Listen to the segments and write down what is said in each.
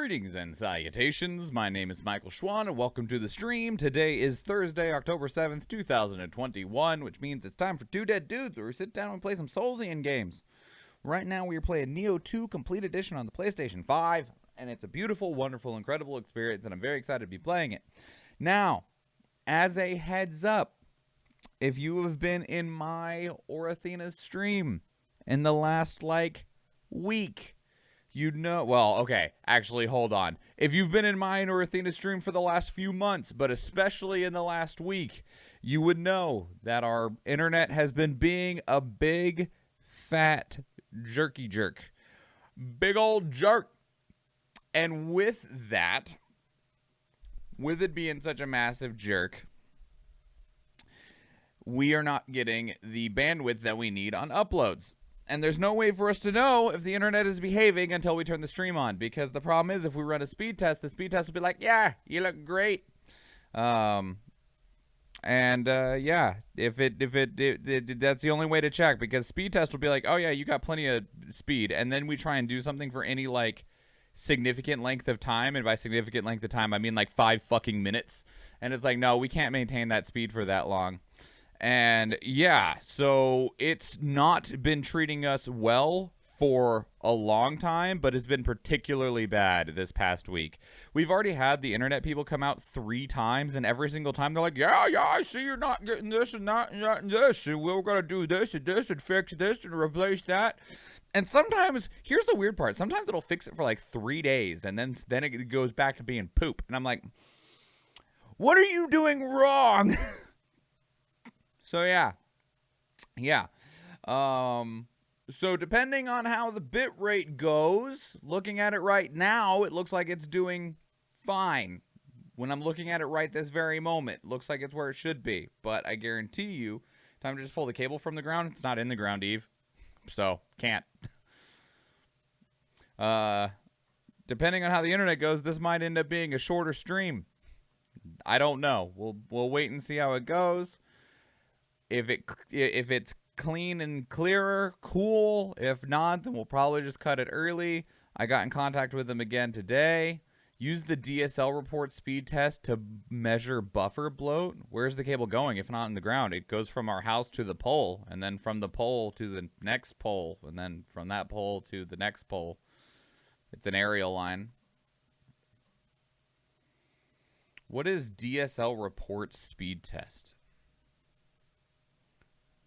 Greetings and salutations. My name is Michael Schwan, and welcome to the stream. Today is Thursday, October 7th, 2021, which means it's time for Two Dead Dudes, where we sit down and play some Soulsian games. Right now, we are playing Nioh 2 Complete Edition on the PlayStation 5, and it's a beautiful, wonderful, incredible experience, and I'm very excited to be playing it. Now, as a heads up, if you have been in my or Athena's stream in the last, week, you'd know, well, okay, actually, hold on. If you've been in mine or Athena's stream for the last few months, but especially in the last week, you would know that our internet has been being a big, fat, jerky jerk. Big old jerk. And with that, with it being such a massive jerk, we are not getting the bandwidth that we need on uploads. And there's no way for us to know if the internet is behaving until we turn the stream on. Because the problem is, if we run a speed test, the speed test will be like, yeah, you look great. Yeah, if it that's the only way to check. Because speed test will be like, oh yeah, you got plenty of speed. And then we try and do something for any, significant length of time. And by significant length of time, I mean 5 fucking minutes. And it's like, no, we can't maintain that speed for that long. And yeah, so it's not been treating us well for a long time, but it's been particularly bad this past week. We've already had the internet people come out 3 times, and every single time they're like, yeah, I see you're not getting this and that and this, and we're going to do this and fix this and replace that. And sometimes, here's the weird part, sometimes it'll fix it for 3 days, and then it goes back to being poop. And I'm like, what are you doing wrong? So yeah. So depending on how the bit rate goes, looking at it right now, it looks like it's doing fine. When I'm looking at it right this very moment, looks like it's where it should be. But I guarantee you, time to just pull the cable from the ground. It's not in the ground, Eve. So can't. Depending on how the internet goes, this might end up being a shorter stream. I don't know. We'll wait and see how it goes. If it's clean and clearer, cool. If not, then we'll probably just cut it early. I got in contact with them again today. Use the DSL report speed test to measure buffer bloat. Where's the cable going if not in the ground? It goes from our house to the pole, and then from the pole to the next pole, and then from that pole to the next pole. It's an aerial line. What is DSL report speed test?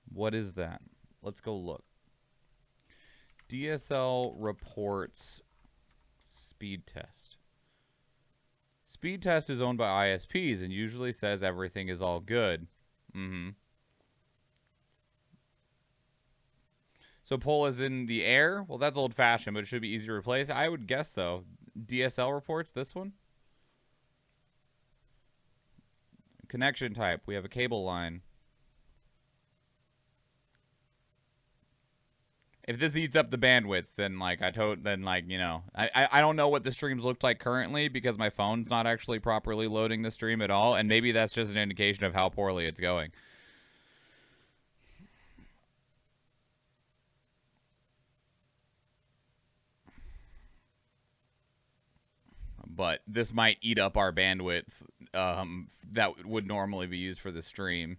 What is that? Let's go look. DSL reports speed test. Speed test is owned by ISPs and usually says everything is all good. So pole is in the air? Well, that's old-fashioned, but it should be easy to replace. I would guess so. DSL reports, this one? Connection type. We have a cable line. If this eats up the bandwidth, then I don't know what the streams looked like currently because my phone's not actually properly loading the stream at all, and maybe that's just an indication of how poorly it's going. But this might eat up our bandwidth that would normally be used for the stream.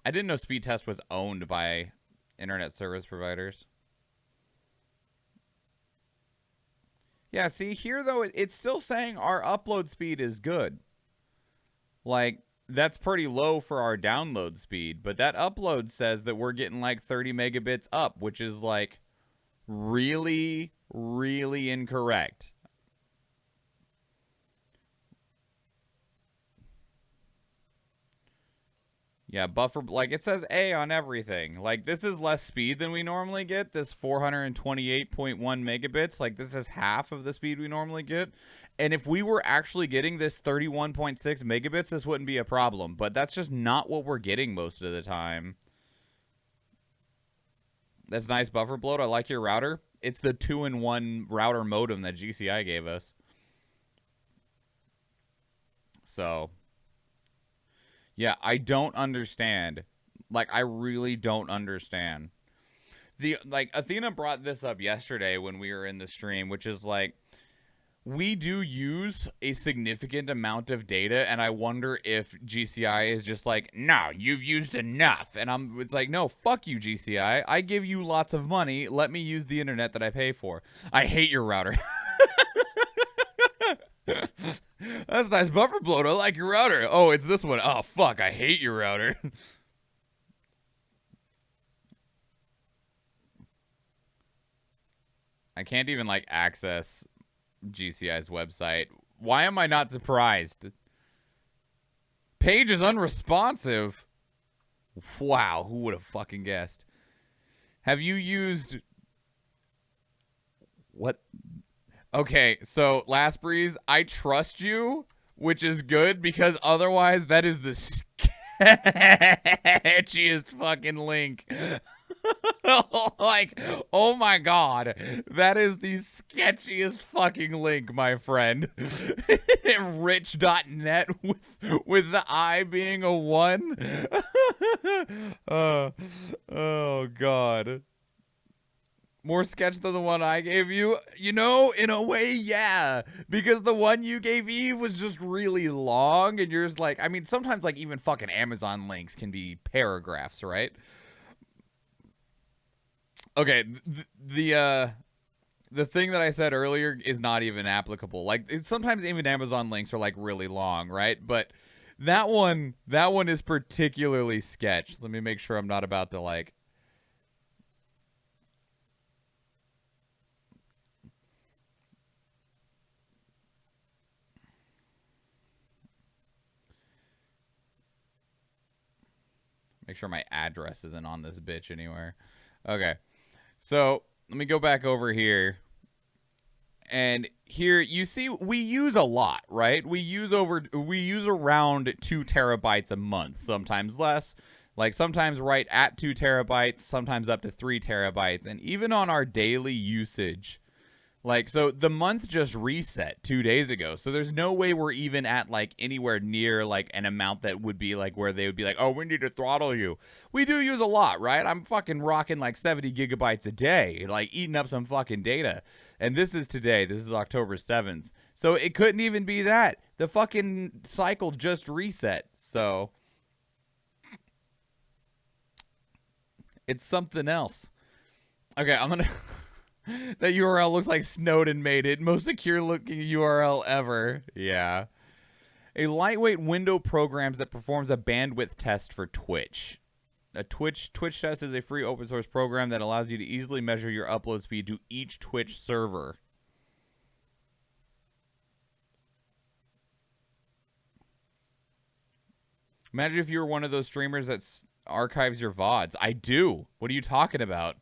I didn't know speed test was owned by internet service providers. Yeah, see here though, it's still saying our upload speed is good. That's pretty low for our download speed, but that upload says that we're getting 30 megabits up, which is really, really incorrect. Yeah, buffer, it says A on everything. This is less speed than we normally get. This 428.1 megabits. This is half of the speed we normally get. And if we were actually getting this 31.6 megabits, this wouldn't be a problem. But that's just not what we're getting most of the time. That's nice buffer bloat. I like your router. It's the 2-in-1 router modem that GCI gave us. So... yeah, I don't understand. I really don't understand. Athena brought this up yesterday when we were in the stream, which is we do use a significant amount of data, and I wonder if GCI is just like, no, you've used enough. And it's like, no, fuck you, GCI. I give you lots of money. Let me use the internet that I pay for. I hate your router. That's a nice buffer bloat. I like your router. Oh, it's this one. Oh, fuck. I hate your router. I can't even, like, access GCI's website. Why am I not surprised? Page is unresponsive. Wow, who would have fucking guessed? Have you used... What? Okay, so, Last Breeze, I trust you, which is good, because otherwise that is the sketchiest fucking link. Like, oh my god, that is the sketchiest fucking link, my friend. Rich.net with the I being a 1. Oh god. More sketch than the one I gave you? You know, in a way, yeah. Because the one you gave Eve was just really long, and you're just like, I mean, sometimes, like, even fucking Amazon links can be paragraphs, right? Okay, the thing that I said earlier is not even applicable. Like, sometimes even Amazon links are, like, really long, right? But that one is particularly sketch. Let me make sure I'm not about to, like... Make sure my address isn't on this bitch anywhere. Okay. So, let me go back over here. And here, you see, we use a lot, right? We use around 2 terabytes a month, sometimes less. Like, sometimes right at 2 terabytes, sometimes up to 3 terabytes. And even on our daily usage... Like, so the month just reset 2 days ago. So there's no way we're even at, like, anywhere near, like, an amount that would be, like, where they would be like, oh, we need to throttle you. We do use a lot, right? I'm fucking rocking, like, 70 gigabytes a day, like, eating up some fucking data. And this is today. This is October 7th. So it couldn't even be that. The fucking cycle just reset. So it's something else. Okay, I'm gonna... That URL looks like Snowden made it. Most secure looking URL ever. Yeah. A lightweight window programs that performs a bandwidth test for Twitch. A Twitch test is a free open source program that allows you to easily measure your upload speed to each Twitch server. Imagine if you were one of those streamers that archives your VODs. I do. What are you talking about?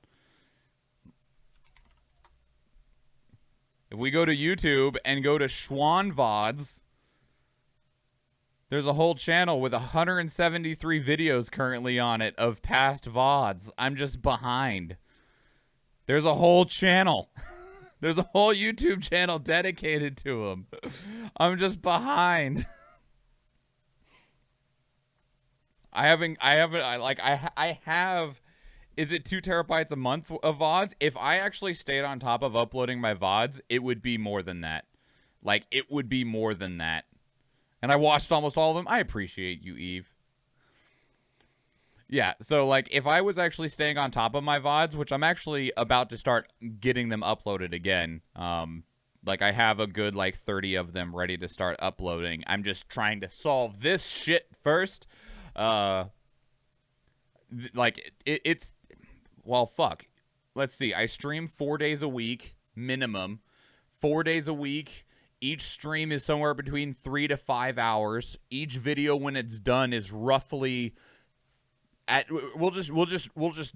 If we go to YouTube and go to Schwan Vods, there's a whole channel with 173 videos currently on it of past VODs. I'm just behind. There's a whole channel. There's a whole YouTube channel dedicated to them. I'm just behind. I have... Is it 2 terabytes a month of VODs? If I actually stayed on top of uploading my VODs, it would be more than that. Like, it would be more than that. And I watched almost all of them. I appreciate you, Eve. Yeah, so, like, if I was actually staying on top of my VODs, which I'm actually about to start getting them uploaded again. Like, I have a good, like, 30 of them ready to start uploading. I'm just trying to solve this shit first. Like, it's... Well, fuck. Let's see. I stream 4 days a week, minimum. 4 days a week. Each stream is somewhere between 3 to 5 hours. Each video, when it's done, is roughly at... We'll just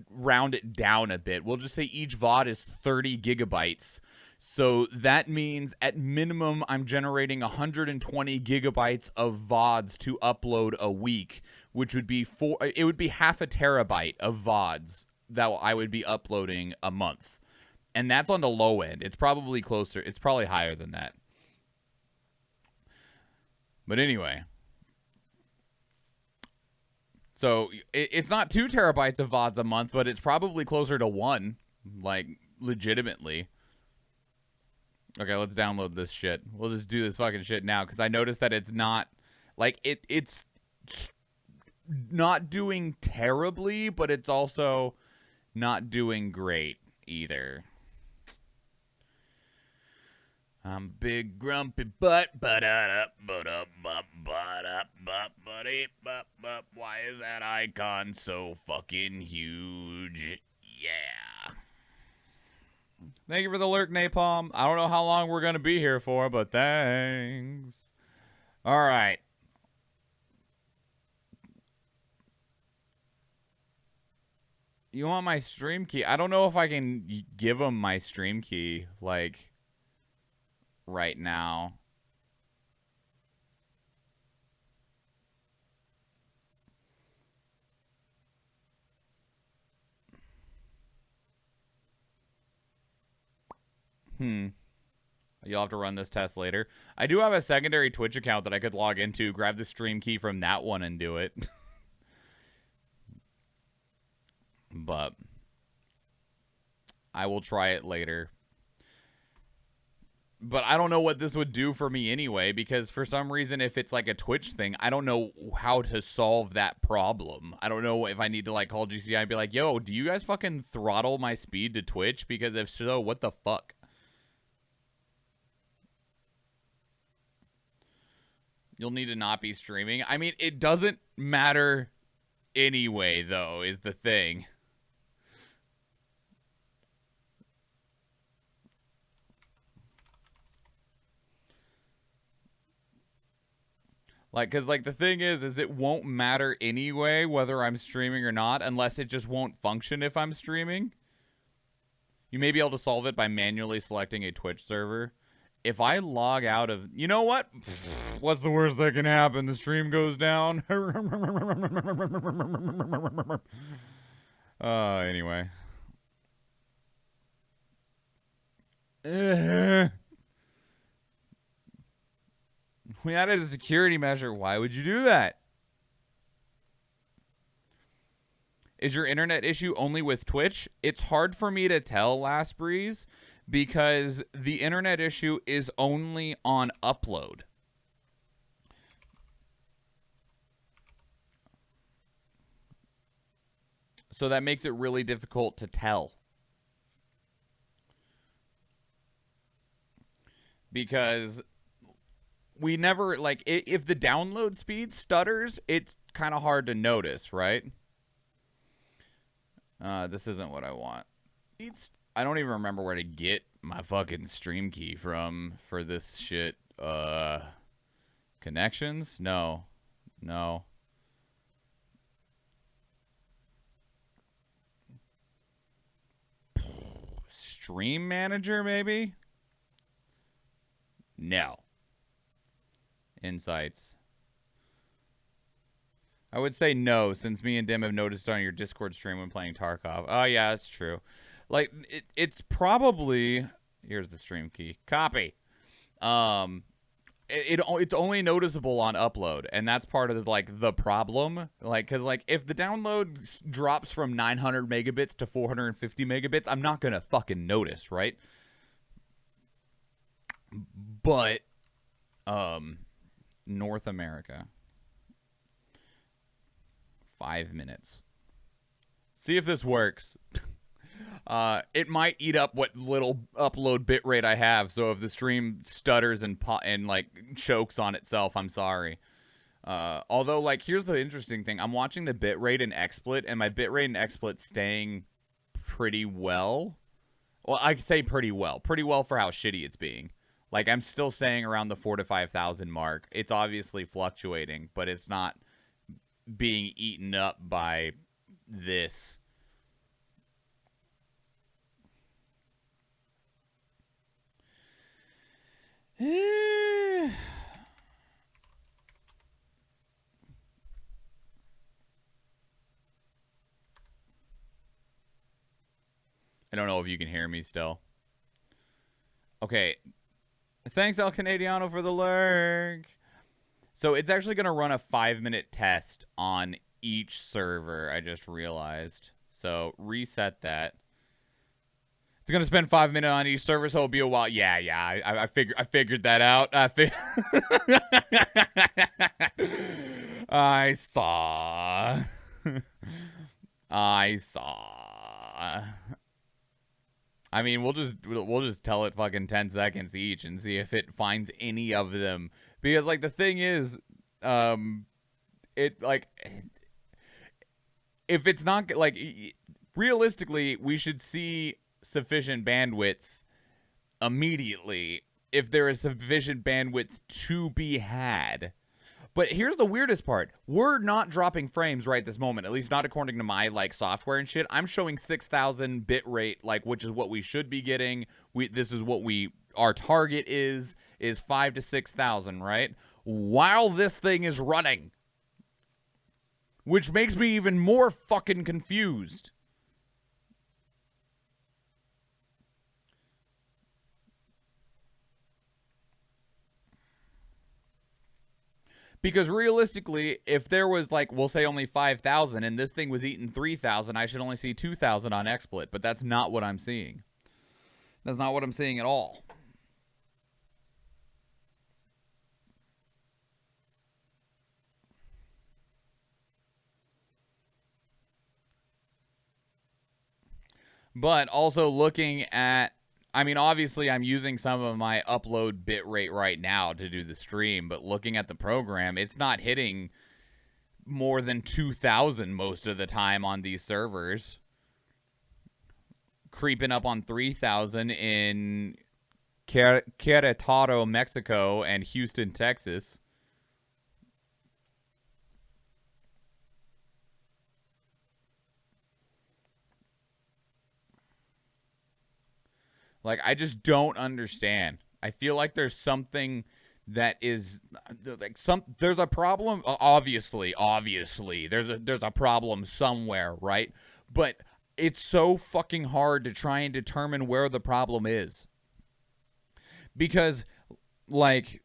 round it down a bit. We'll just say each VOD is 30 gigabytes. So that means at minimum, I'm generating 120 gigabytes of VODs to upload a week, which would be it would be half a terabyte of VODs that I would be uploading a month. And that's on the low end. It's probably closer. It's probably higher than that. But anyway. So it's not 2 terabytes of VODs a month, but it's probably closer to 1. Like, legitimately. Okay, let's download this shit. We'll just do this fucking shit now because I noticed that it's not like it's not doing terribly, but it's also not doing great either. I'm big grumpy butt, but up, but up, but up, but why is that icon so fucking huge? Yeah. Thank you for the lurk, Napalm. I don't know how long we're gonna be here for, but thanks. All right. You want my stream key? I don't know if I can give them my stream key, like, right now. You'll have to run this test later. I do have a secondary Twitch account that I could log into, grab the stream key from that one, and do it. But I will try it later. But I don't know what this would do for me anyway, because for some reason, if it's like a Twitch thing, I don't know how to solve that problem. I don't know if I need to like call GCI and be like, yo, do you guys fucking throttle my speed to Twitch? Because if so, what the fuck? You'll need to not be streaming. I mean, it doesn't matter anyway, though, is the thing. Like, because, like, the thing is it won't matter anyway whether I'm streaming or not, unless it just won't function if I'm streaming. You may be able to solve it by manually selecting a Twitch server. If I log out of... You know what? What's the worst that can happen? The stream goes down. Anyway. We added a security measure. Why would you do that? Is your internet issue only with Twitch? It's hard for me to tell, Last Breeze, because the internet issue is only on upload. So that makes it really difficult to tell. Because we never, like, if the download speed stutters, it's kind of hard to notice, right? This isn't what I want. I don't even remember where to get my fucking stream key from for this shit. Connections? No. No. Stream manager, maybe? No. Insights. I would say no, since me and Dim have noticed on your Discord stream when playing Tarkov. Oh, yeah, that's true. Like, it's probably... Here's the stream key. Copy. It's only noticeable on upload, and that's part of, like, the problem. Like, because, like, if the download drops from 900 megabits to 450 megabits, I'm not going to fucking notice, right? But, North America. 5 minutes. See if this works. It might eat up what little upload bitrate I have, so if the stream stutters and like chokes on itself, I'm sorry. Although, like, here's the interesting thing. I'm watching the bitrate in XSplit, and my bitrate in XSplit's staying pretty well. Well, I say pretty well. Pretty well for how shitty it's being. Like, I'm still staying around the 4,000 to 5,000 mark. It's obviously fluctuating, but it's not being eaten up by this. I don't know if you can hear me still. Okay. Thanks, El Canadiano, for the lurk. So it's actually going to run a 5-minute test on each server, I just realized. So reset that. It's gonna spend 5 minutes on each server, so it'll be a while. Yeah, I figured that out. I saw. I saw. I mean, we'll just tell it fucking 10 seconds each and see if it finds any of them. Because like the thing is, it like if it's not like realistically, we should see sufficient bandwidth immediately if there is sufficient bandwidth to be had. But here's the weirdest part. We're not dropping frames right this moment, at least not according to my like software and shit. I'm showing 6,000 bit rate, like, which is what we should be getting. This is what our target is 5 to 6,000, right? While this thing is running. Which makes me even more fucking confused. Because realistically, if there was like, we'll say only 5,000 and this thing was eating 3,000, I should only see 2,000 on XSplit. But that's not what I'm seeing. That's not what I'm seeing at all. But also looking at, I mean, obviously I'm using some of my upload bitrate right now to do the stream, but looking at the program, it's not hitting more than 2,000 most of the time on these servers. Creeping up on 3,000 in Querétaro, Mexico, and Houston, Texas. Like, I just don't understand. I feel like there's something that is like there's a problem. Obviously, there's a problem somewhere, right? But it's so fucking hard to try and determine where the problem is. Because like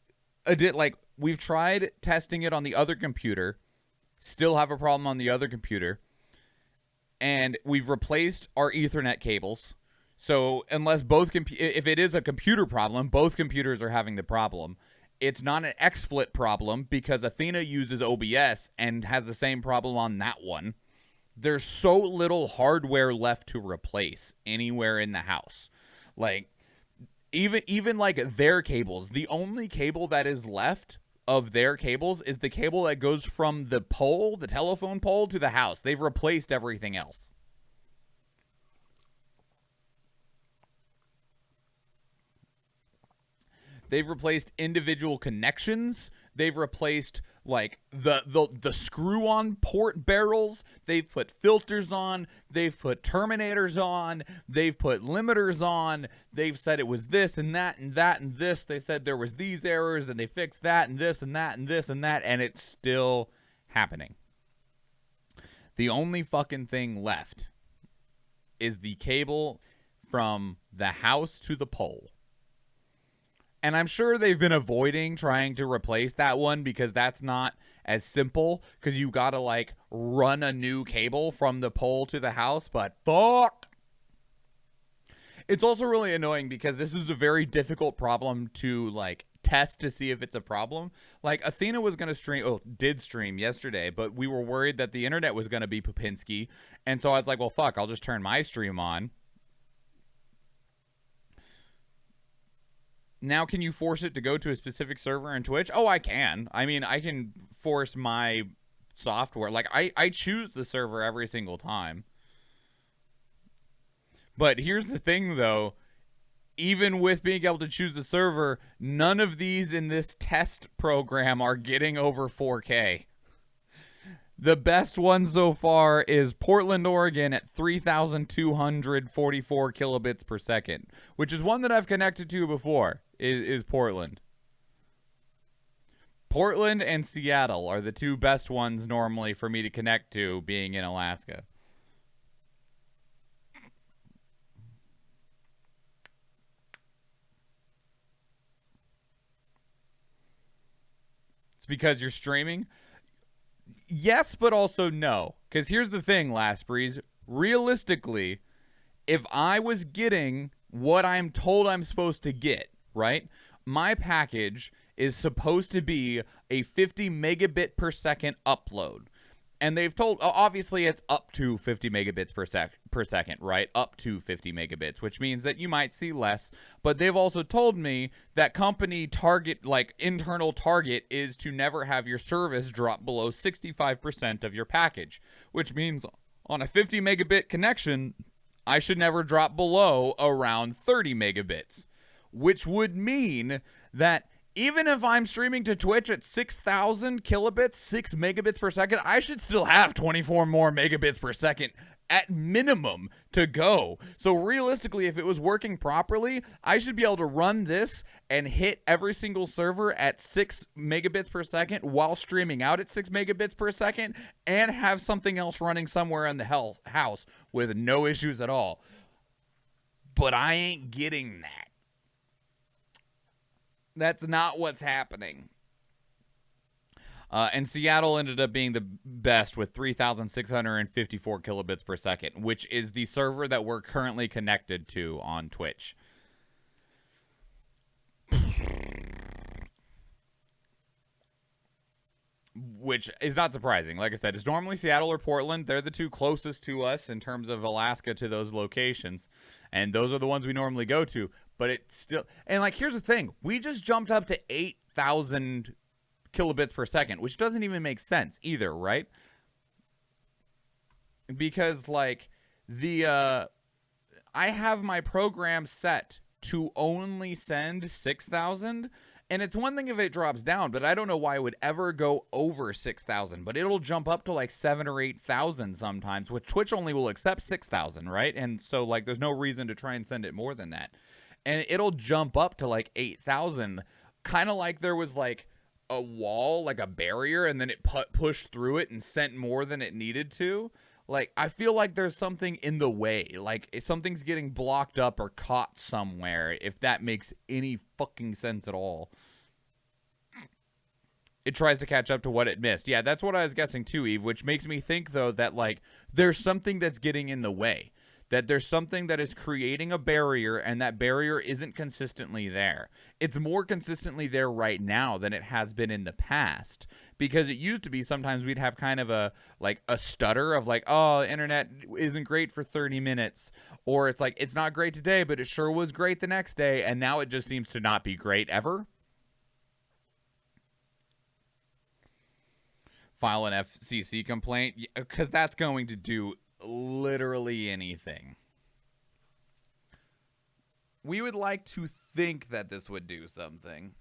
we've tried testing it on the other computer, still have a problem on the other computer, and we've replaced our Ethernet cables. So unless if it is a computer problem, both computers are having the problem. It's not an XSplit problem because Athena uses OBS and has the same problem on that one. There's so little hardware left to replace anywhere in the house. Like even like their cables, the only cable that is left of their cables is the cable that goes from the pole, the telephone pole, to the house. They've replaced everything else. They've replaced individual connections. They've replaced like the screw-on port barrels. They've put filters on. They've put terminators on. They've put limiters on. They've said it was this and that and that and this. They said there was these errors and they fixed that and this and that and this and that, and it's still happening. The only fucking thing left is the cable from the house to the pole. And I'm sure they've been avoiding trying to replace that one because that's not as simple, because you gotta like run a new cable from the pole to the house, but fuck. It's also really annoying because this is a very difficult problem to like test to see if it's a problem. Like Athena was gonna did stream yesterday, but we were worried that the internet was gonna be Popinski, and so I was like, well fuck, I'll just turn my stream on. Now, can you force it to go to a specific server in Twitch? Oh, I can. I mean, I can force my software. Like, I choose the server every single time. But here's the thing, though. Even with being able to choose the server, none of these in this test program are getting over 4K. The best one so far is Portland, Oregon at 3,244 kilobits per second, which is one that I've connected to before, is Portland. Portland and Seattle are the two best ones normally for me to connect to, being in Alaska. It's because you're streaming? Yes, but also no. Because here's the thing, Last Breeze. Realistically, if I was getting what I'm told I'm supposed to get, right? My package is supposed to be a 50 megabit per second upload. And they've told, obviously it's up to 50 megabits per second, right? Up to 50 megabits, which means that you might see less. But they've also told me that company target, like internal target, is to never have your service drop below 65% of your package, which means on a 50 megabit connection, I should never drop below around 30 megabits, which would mean that even if I'm streaming to Twitch at 6,000 kilobits, 6 megabits per second, I should still have 24 more megabits per second at minimum to go. So realistically, if it was working properly, I should be able to run this and hit every single server at 6 megabits per second while streaming out at 6 megabits per second and have something else running somewhere in the house with no issues at all. But I ain't getting that. That's not what's happening. And Seattle ended up being the best with 3,654 kilobits per second, which is the server that we're currently connected to on Twitch. Which is not surprising. Like I said, it's normally Seattle or Portland. They're the two closest to us in terms of Alaska to those locations. And those are the ones we normally go to. But it's still... And, like, here's the thing. We just jumped up to 8,000 kilobits per second, which doesn't even make sense either, right? Because, like, I have my program set to only send 6,000, and it's one thing if it drops down, but I don't know why it would ever go over 6,000, but it'll jump up to like 7,000 or 8,000 sometimes, which Twitch only will accept 6,000, right? And so, like, there's no reason to try and send it more than that. And it'll jump up to like 8,000, kind of like there was like a wall, like a barrier, and then it pushed through it and sent more than it needed to. Like, I feel like there's something in the way. Like, if something's getting blocked up or caught somewhere, if that makes any fucking sense at all. It tries to catch up to what it missed. Yeah, that's what I was guessing too, Eve, which makes me think, though, that, like, there's something that's getting in the way. That there's something that is creating a barrier, and that barrier isn't consistently there. It's more consistently there right now than it has been in the past. Because it used to be sometimes we'd have kind of a stutter of like, oh, internet isn't great for 30 minutes. Or it's like, it's not great today, but it sure was great the next day. And now it just seems to not be great ever. File an FCC complaint. Because that's going to do literally anything. We would like to think that this would do something.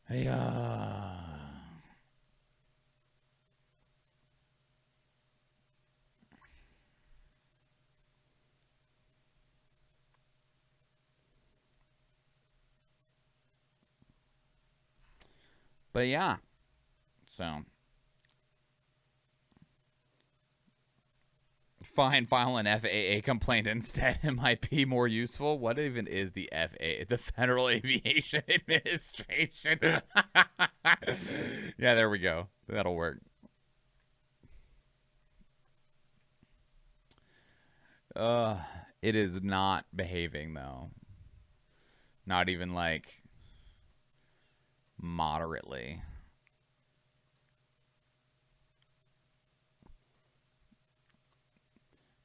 Yeah. But yeah, so fine, file an FAA complaint instead. It might be more useful. What even is the FAA? The Federal Aviation Administration. Yeah, there we go. That'll work. It is not behaving though. Not even like moderately.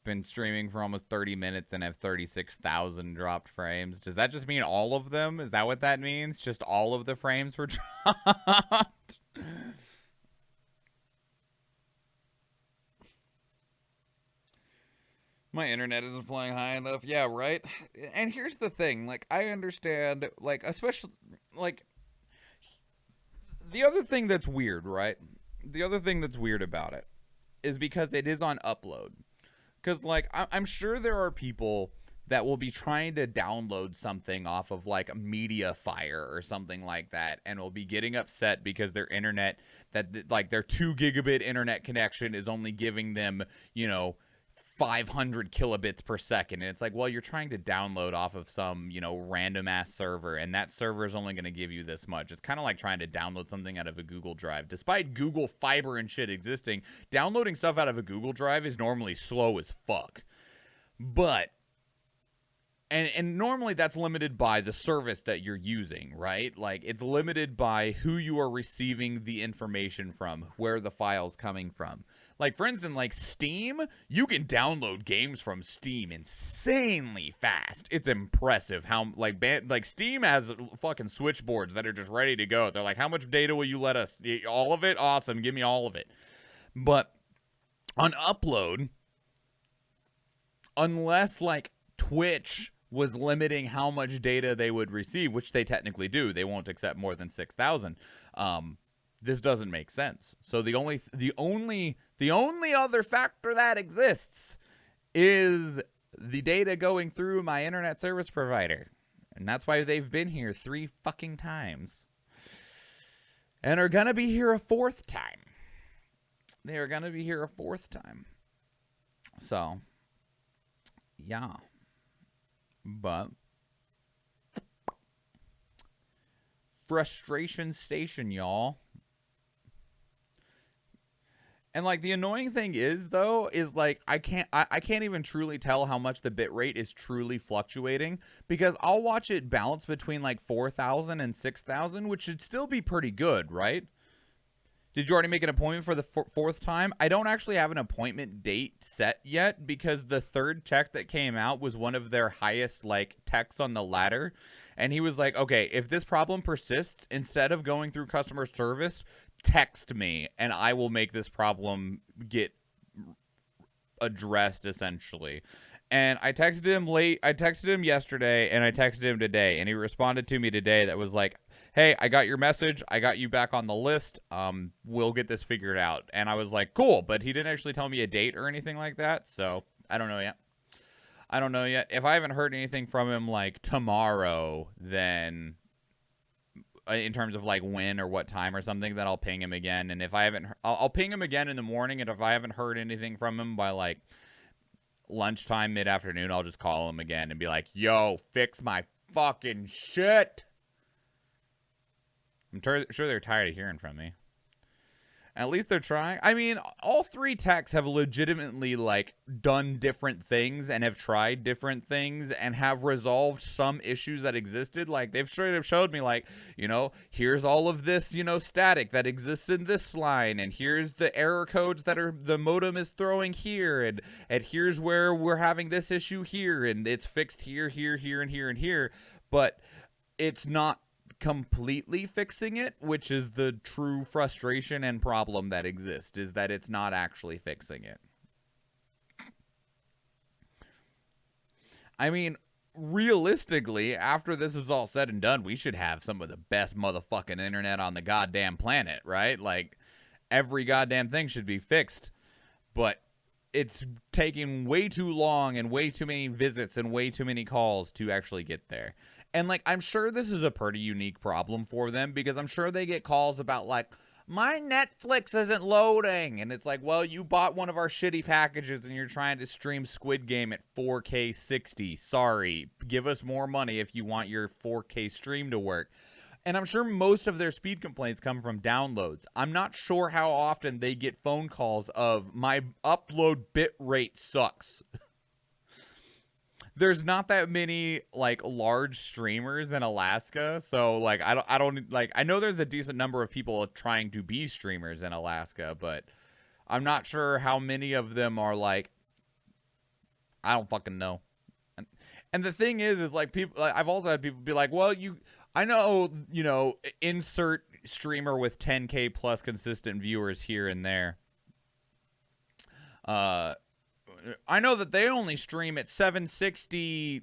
Been streaming for almost 30 minutes and have 36,000 dropped frames. Does that just mean all of them? Is that what that means? Just all of the frames were dropped? My internet isn't flying high enough. Yeah, right? And here's the thing. Like, I understand, like, especially, like, the other thing that's weird, right? The other thing that's weird about it is because it is on upload. Because, like, I'm sure there are people that will be trying to download something off of, like, MediaFire or something like that, and will be getting upset because their internet, that, like, their 2 gigabit internet connection is only giving them, you know, 500 kilobits per second. And it's like, well, you're trying to download off of some, random ass server, and that server is only going to give you this much. It's kind of like trying to download something out of a Google Drive. Despite Google Fiber and shit existing, downloading stuff out of a Google Drive is normally slow as fuck. But and normally that's limited by the service that you're using, right? Like, it's limited by who you are receiving the information from, where the file's coming from. Like, for instance, like Steam, you can download games from Steam insanely fast. It's impressive how, like Steam has fucking switchboards that are just ready to go. They're like, how much data will you let us? All of it? Awesome. Give me all of it. But on upload, unless, like, Twitch was limiting how much data they would receive, which they technically do, they won't accept more than 6,000. This doesn't make sense. So the only other factor that exists is the data going through my internet service provider. And that's why they've been here 3 fucking times. And are gonna be here a 4th time. They are gonna be here a 4th time. So, yeah. But frustration station, y'all. And, like, the annoying thing is, though, is, like, I can't even truly tell how much the bitrate is truly fluctuating, because I'll watch it bounce between, like, 4,000 and 6,000, which should still be pretty good, right? Did you already make an appointment for the 4th time? I don't actually have an appointment date set yet, because the 3rd tech that came out was one of their highest, like, techs on the ladder. And he was like, okay, if this problem persists, instead of going through customer service, text me and I will make this problem get addressed, essentially. And I texted him yesterday, and I texted him today, and he responded to me today that was like, hey, I got your message. I got you back on the list. We'll get this figured out. And I was like, cool. But he didn't actually tell me a date or anything like that. So I don't know yet. If I haven't heard anything from him, like, tomorrow, then in terms of, like, when or what time or something, then I'll ping him again. And if I haven't, I'll ping him again in the morning. And if I haven't heard anything from him by, like, lunchtime, mid-afternoon, I'll just call him again and be like, yo, fix my fucking shit. I'm sure they're tired of hearing from me. At least they're trying. I mean, all 3 techs have legitimately, like, done different things and have tried different things and have resolved some issues that existed. Like, they've straight up showed me, like, here's all of this, static that exists in this line, and here's the error codes that the modem is throwing here, and here's where we're having this issue here, and it's fixed here, here, here, and here, and here. But it's not completely fixing it, which is the true frustration and problem that exists, is that it's not actually fixing it. I mean, realistically, after this is all said and done, we should have some of the best motherfucking internet on the goddamn planet, right? Like, every goddamn thing should be fixed, but it's taking way too long and way too many visits and way too many calls to actually get there. And, like, I'm sure this is a pretty unique problem for them, because I'm sure they get calls about, like, my Netflix isn't loading. And it's like, well, you bought one of our shitty packages and you're trying to stream Squid Game at 4K 60. Sorry. Give us more money if you want your 4K stream to work. And I'm sure most of their speed complaints come from downloads. I'm not sure how often they get phone calls of, my upload bit rate sucks. There's not that many, like, large streamers in Alaska, so, like, I don't like, I know there's a decent number of people trying to be streamers in Alaska, but I'm not sure how many of them are, like, I don't fucking know. And the thing is like, people, like, I've also had people be like, well, I know, insert streamer with 10K plus consistent viewers here and there. I know that they only stream at 760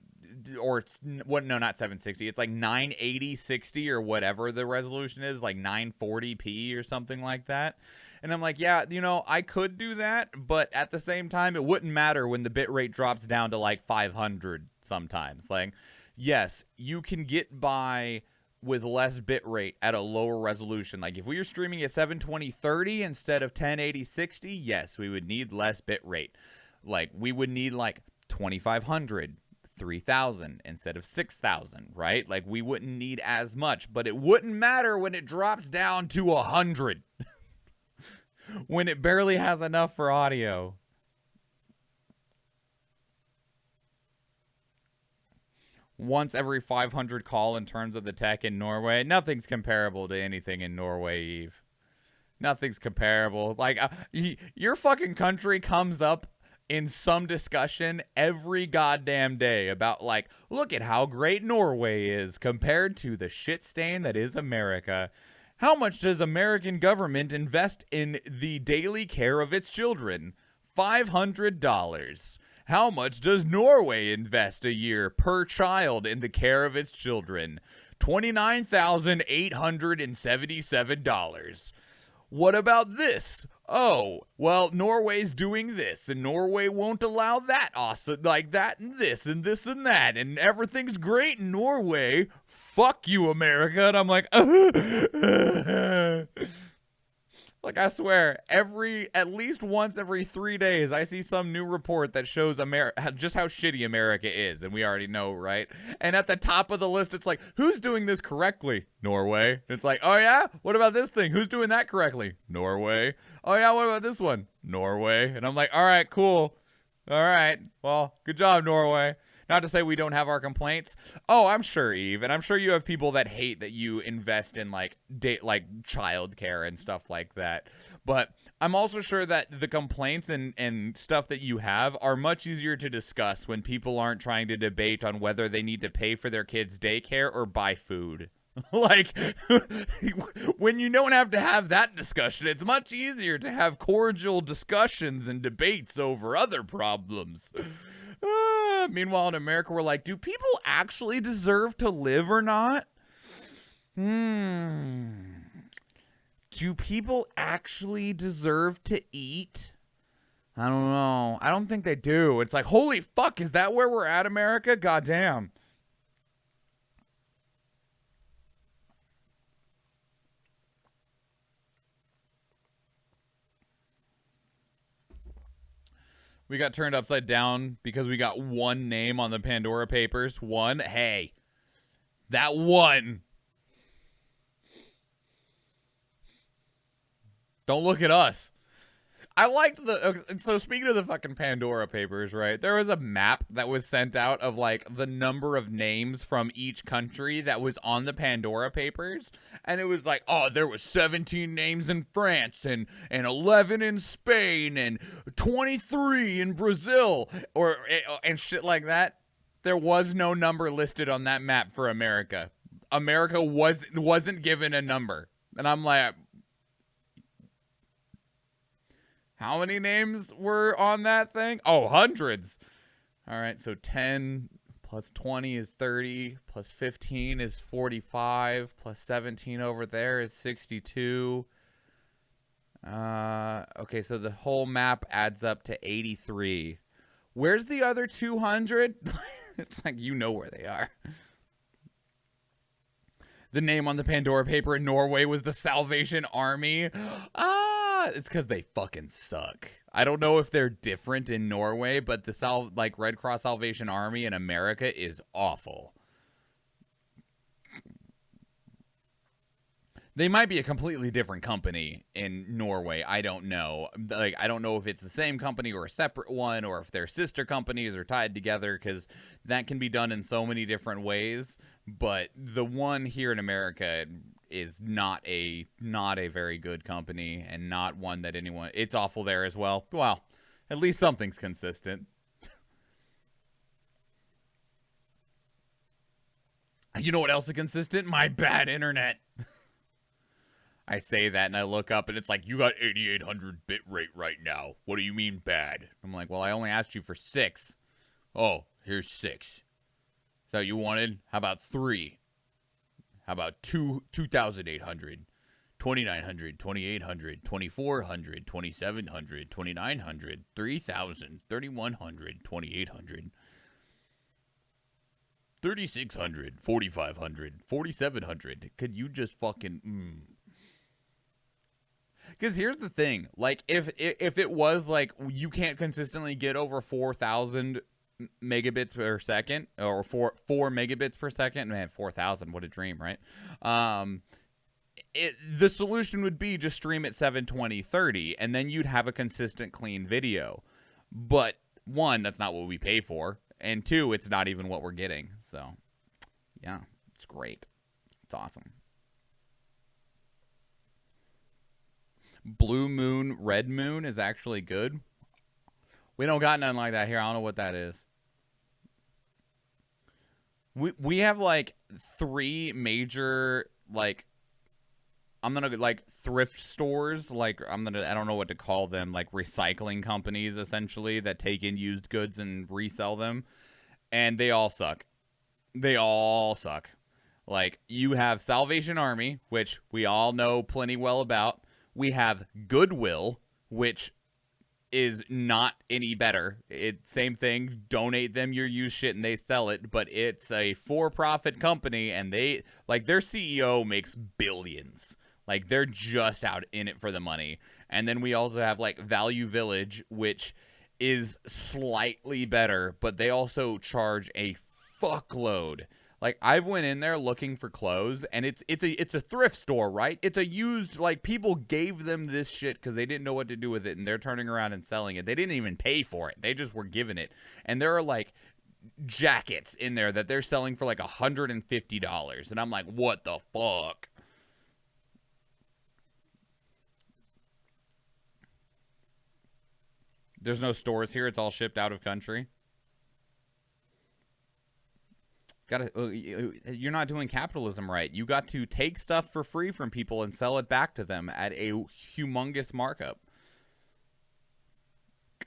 or what? No, not 760. It's like 980, 60 or whatever the resolution is, like 940p or something like that. And I'm like, yeah, I could do that, but at the same time, it wouldn't matter when the bitrate drops down to like 500 sometimes. Like, yes, you can get by with less bitrate at a lower resolution. Like, if we were streaming at 720/30 instead of 1080/60, yes, we would need less bitrate. Like, we would need like 2,500, 3,000 instead of 6,000, right? Like, we wouldn't need as much, but it wouldn't matter when it drops down to 100. When it barely has enough for audio. Once every 500 call in terms of the tech in Norway. Nothing's comparable to anything in Norway, Eve. Nothing's comparable. Like, your fucking country comes up in some discussion every goddamn day about, like, look at how great Norway is compared to the shit stain that is America. How much does American government invest in the daily care of its children? $500. How much does Norway invest a year per child in the care of its children? $29,877. What about this? Oh, well, Norway's doing this, and Norway won't allow that, awesome, like that and this and this and that, and everything's great in Norway. Fuck you, America. And I'm like, like, I swear, at least once every 3 days, I see some new report that shows just how shitty America is, and we already know, right? And at the top of the list, it's like, who's doing this correctly? Norway. And it's like, oh yeah? What about this thing? Who's doing that correctly? Norway. Oh yeah, what about this one? Norway. And I'm like, all right, cool. All right, well, good job, Norway. Not to say we don't have our complaints. Oh, I'm sure, Eve, and I'm sure you have people that hate that you invest in like childcare and stuff like that. But I'm also sure that the complaints and stuff that you have are much easier to discuss when people aren't trying to debate on whether they need to pay for their kids' daycare or buy food. Like, when you don't have to have that discussion, it's much easier to have cordial discussions and debates over other problems. Meanwhile, in America, we're like, do people actually deserve to live or not? Do people actually deserve to eat? I don't know. I don't think they do. It's like, holy fuck, is that where we're at, America? Goddamn. We got turned upside down because we got one name on the Pandora Papers. One. Hey, that one. Don't look at us. I liked so speaking of the fucking Pandora Papers, right? There was a map that was sent out of like the number of names from each country that was on the Pandora Papers. And it was like, oh, there was 17 names in France and 11 in Spain and 23 in Brazil and shit like that. There was no number listed on that map for America. America wasn't given a number. And I'm like, how many names were on that thing? Oh, hundreds. All right, so 10 plus 20 is 30, plus 15 is 45, plus 17 over there is 62. Okay, so the whole map adds up to 83. Where's the other 200? It's like, you know where they are. The name on the Pandora paper in Norway was the Salvation Army. It's because they fucking suck. I don't know if they're different in Norway, but the Red Cross Salvation Army in America is awful. They might be a completely different company in Norway. I don't know. Like, I don't know if it's the same company or a separate one, or if they're sister companies or tied together, because that can be done in so many different ways. But the one here in America is not a very good company, and not one that anyone. It's awful there as well. Well, at least something's consistent. You know what else is consistent? My bad internet. I say that and I look up and it's like, you got 8800 bit rate right now. What do you mean bad? I'm like, well, I only asked you for 6. Oh, here's 6. Is that what you wanted? How about 3? How about 2800, 2900, 2800, 2400, 2700, 2900, 3000, 3100, 2800, 3600, 4500, 4700. Could you just fucking Because here's the thing, like if it was like you can't consistently get over 4,000 megabits per second, or 4 megabits per second, man, 4,000, what a dream, right? The solution would be just stream at 720/30, and then you'd have a consistent, clean video. But one, that's not what we pay for, and two, it's not even what we're getting. So, yeah, it's great. It's awesome. Blue Moon, Red Moon is actually good. We don't got nothing like that here. I don't know what that is. We have like 3 major, like, I'm gonna like thrift stores, like I don't know what to call them, like recycling companies essentially that take in used goods and resell them, and they all suck. They all suck. Like, you have Salvation Army, which we all know plenty well about. We have Goodwill, which is not any better. Same thing, donate them your used shit and they sell it, but it's a for-profit company, and they, like, their CEO makes billions. Like, they're just out in it for the money. And then we also have, like, Value Village, which is slightly better, but they also charge a fuckload. Like, I've went in there looking for clothes, and it's a thrift store, right? It's a used, like, people gave them this shit because they didn't know what to do with it, and they're turning around and selling it. They didn't even pay for it. They just were given it. And there are, like, jackets in there that they're selling for, like, $150. And I'm like, what the fuck? There's no stores here. It's all shipped out of country. You're not doing capitalism right. You got to take stuff for free from people and sell it back to them at a humongous markup.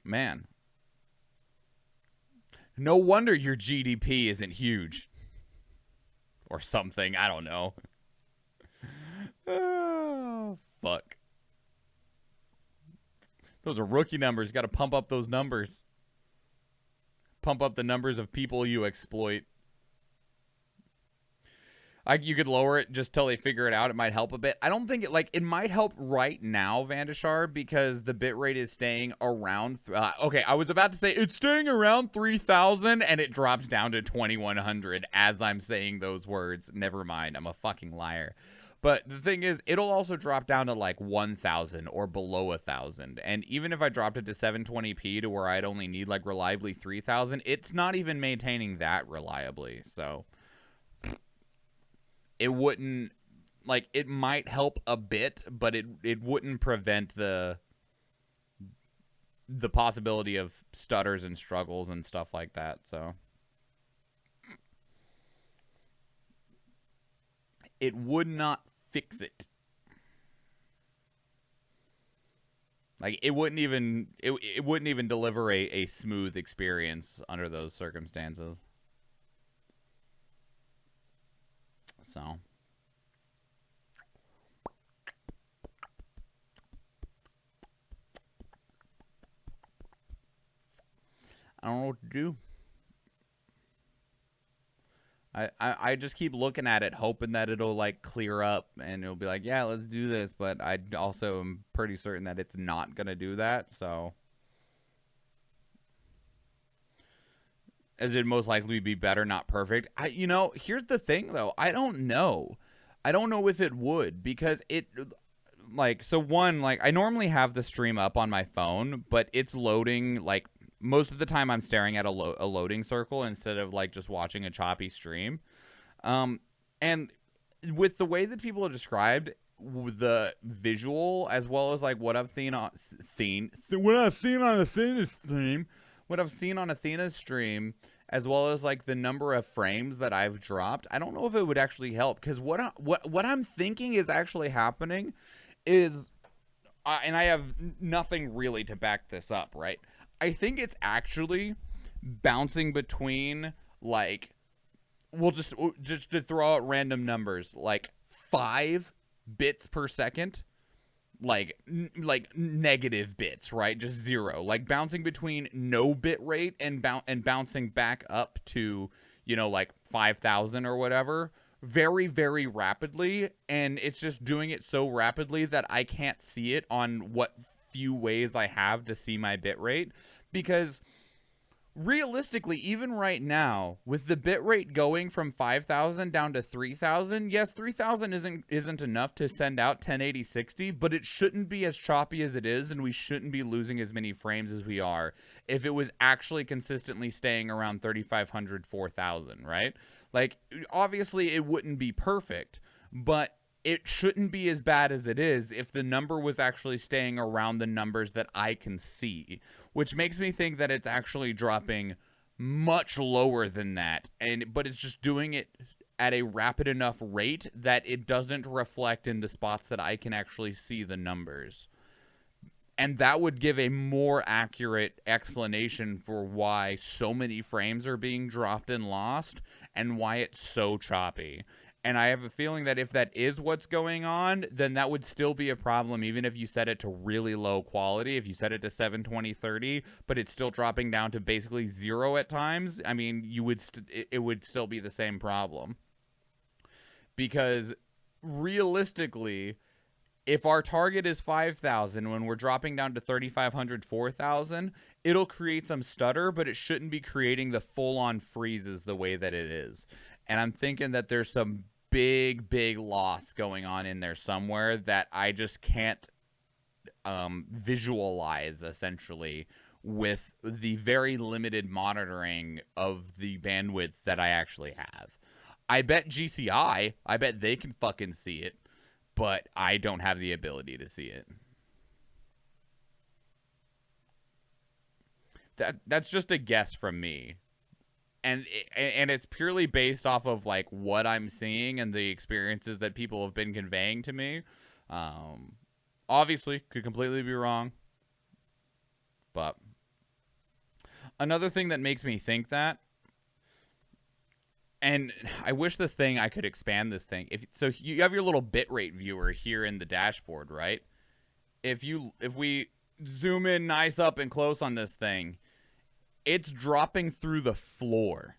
Man. No wonder your GDP isn't huge. Or something. I don't know. Oh, fuck. Those are rookie numbers. Got to pump up those numbers. Pump up the numbers of people you exploit. You could lower it just till they figure it out. It might help a bit. I don't think it might help right now, Vandashar, because the bitrate is staying around. Okay, I was about to say it's staying around 3,000 and it drops down to 2,100 as I'm saying those words. Never mind. I'm a fucking liar. But the thing is, it'll also drop down to like 1,000 or below 1,000. And even if I dropped it to 720p to where I'd only need like reliably 3,000, it's not even maintaining that reliably. So it wouldn't, like, it might help a bit, but it wouldn't prevent the possibility of stutters and struggles and stuff like that. So it would not fix it. Like, it wouldn't even deliver a smooth experience under those circumstances. So I don't know what to do. I just keep looking at it, hoping that it'll like clear up and it'll be like, yeah, let's do this. But I also am pretty certain that it's not gonna do that. So, as it'd most likely be better, not perfect. Here's the thing though. I don't know if it would, because it, like, so one, like, I normally have the stream up on my phone, but it's loading, like, most of the time I'm staring at a loading circle instead of like just watching a choppy stream. And with the way that people have described the visual, as well as like what I've seen on Athena's stream, as well as like the number of frames that I've dropped, I don't know if it would actually help. Because what I'm thinking is actually happening is, and I have nothing really to back this up, right? I think it's actually bouncing between, like, we'll just to throw out random numbers, like 5 bits per second, like negative bits, right? Just 0, like bouncing between no bit rate and bouncing back up to, like 5,000 or whatever, very, very rapidly, and it's just doing it so rapidly that I can't see it on what few ways I have to see my bitrate. Because realistically, even right now, with the bitrate going from 5,000 down to 3,000, yes, 3,000 isn't enough to send out 1080 60, but it shouldn't be as choppy as it is, and we shouldn't be losing as many frames as we are if it was actually consistently staying around 3,500, 4,000, right? Like, obviously, it wouldn't be perfect, but it shouldn't be as bad as it is if the number was actually staying around the numbers that I can see, which makes me think that it's actually dropping much lower than that, but it's just doing it at a rapid enough rate that it doesn't reflect in the spots that I can actually see the numbers. And that would give a more accurate explanation for why so many frames are being dropped and lost and why it's so choppy. And I have a feeling that if that is what's going on, then that would still be a problem, even if you set it to really low quality. If you set it to 720/30, but it's still dropping down to basically 0 at times, I mean, it would still be the same problem. Because realistically, if our target is 5,000, when we're dropping down to 3,500, 4,000, it'll create some stutter, but it shouldn't be creating the full-on freezes the way that it is. And I'm thinking that there's some big loss going on in there somewhere that I just can't visualize, essentially, with the very limited monitoring of the bandwidth that I actually have. I bet GCI, I bet they can fucking see it, but I don't have the ability to see it. That's just a guess from me. And it's purely based off of like what I'm seeing and the experiences that people have been conveying to me. Obviously, could completely be wrong. But another thing that makes me think that, and I wish I could expand this thing. So you have your little bitrate viewer here in the dashboard, right? If we zoom in nice up and close on this thing, it's dropping through the floor.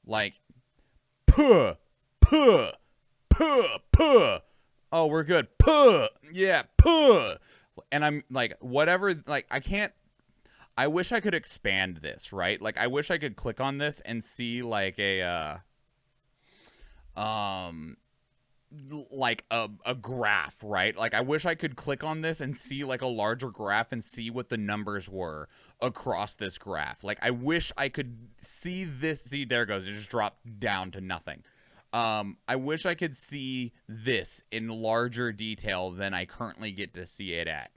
Like, puh, puh, puh, puh. Oh, we're good. Puh. Yeah, puh. And I'm like, whatever, like, I wish I could expand this, right? Like, I wish I could click on this and see, like, a graph, right? Like, I wish I could click on this and see like a larger graph and see what the numbers were across this graph. Like, I wish I could see this. See, there it goes. It just dropped down to nothing. I wish I could see this in larger detail than I currently get to see it at.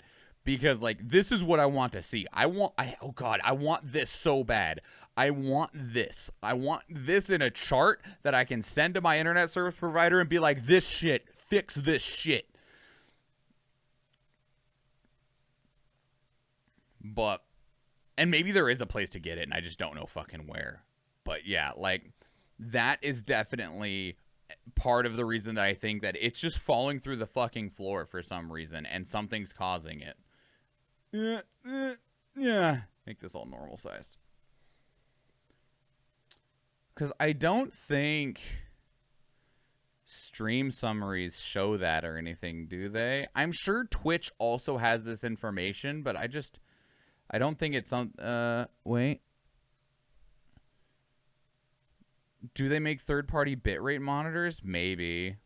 Because, like, this is what I want to see. Oh God, I want this so bad. I want this. I want this in a chart that I can send to my internet service provider and be like, this shit, fix this shit. But, and maybe there is a place to get it and I just don't know fucking where. But yeah, like, that is definitely part of the reason that I think that it's just falling through the fucking floor for some reason and something's causing it. Yeah. Make this all normal sized. Because I don't think stream summaries show that or anything, do they? I'm sure Twitch also has this information, but I don't think it's on. Wait. Do they make third-party bitrate monitors? Maybe.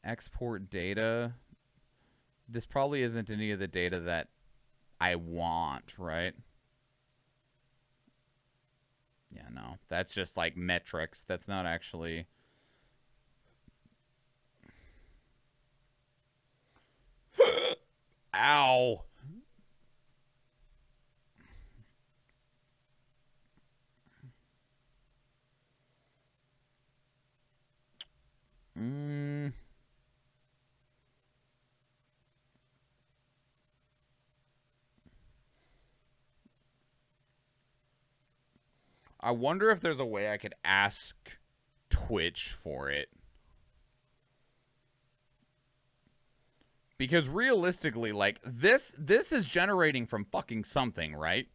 Export data. This probably isn't any of the data that I want, right? Yeah, no. That's just like metrics. That's not actually... Ow! I wonder if there's a way I could ask Twitch for it. Because realistically, like, this is generating from fucking something, right?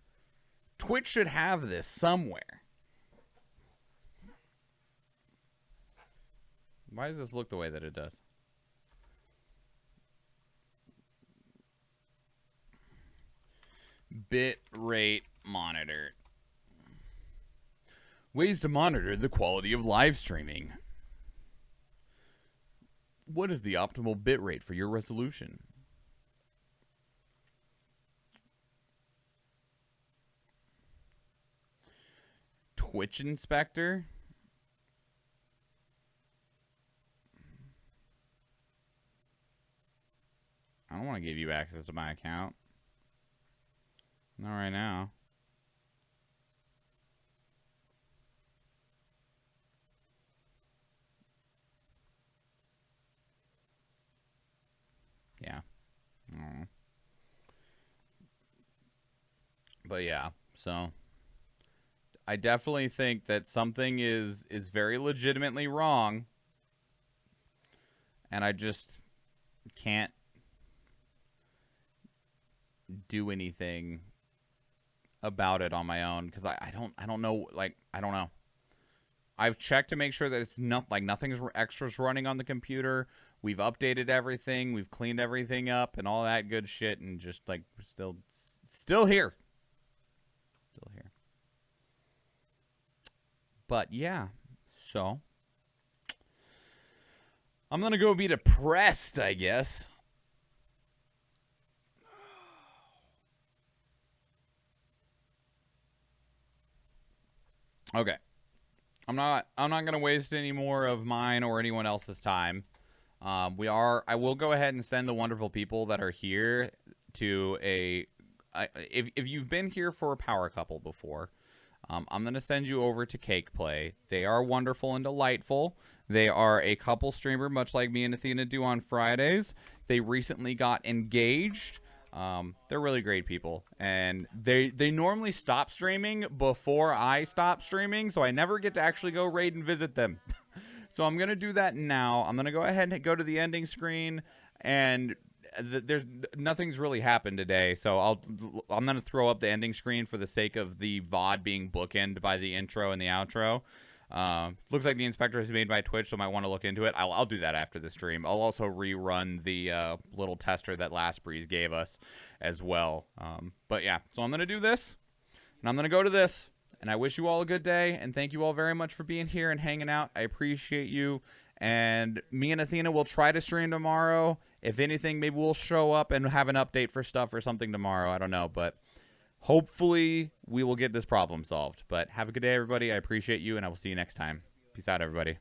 Twitch should have this somewhere. Why does this look the way that it does? Bit rate monitor. Ways to monitor the quality of live streaming. What is the optimal bit rate for your resolution? Twitch inspector. I don't want to give you access to my account. Not right now. Yeah. But yeah, so I definitely think that something is very legitimately wrong, and I just can't do anything about it on my own because I don't know, like, I don't know. I've checked to make sure that it's not like nothing's extras running on the computer. We've updated everything, we've cleaned everything up and all that good shit, and just like we're still here. Still here. But yeah, so I'm gonna go be depressed, I guess. Okay. I'm not gonna waste any more of mine or anyone else's time. I will go ahead and send the wonderful people that are here to if you've been here for a power couple before, I'm going to send you over to Cake Play. They are wonderful and delightful. They are a couple streamer, much like me and Athena do on Fridays. They recently got engaged. They're really great people, and they normally stop streaming before I stop streaming, so I never get to actually go raid and visit them. So I'm going to do that now. I'm going to go ahead and go to the ending screen, and nothing's really happened today, so I'm going to throw up the ending screen for the sake of the VOD being bookended by the intro and the outro. Looks like the inspector is made by Twitch, so I might want to look into it. I'll do that after the stream. I'll also rerun the little tester that Last Breeze gave us as well. But yeah, so I'm going to do this, and I'm going to go to this. And I wish you all a good day, and thank you all very much for being here and hanging out. I appreciate you. And me and Athena will try to stream tomorrow. If anything, maybe we'll show up and have an update for stuff or something tomorrow. I don't know, but hopefully we will get this problem solved. But have a good day, everybody. I appreciate you, and I will see you next time. Peace out, everybody.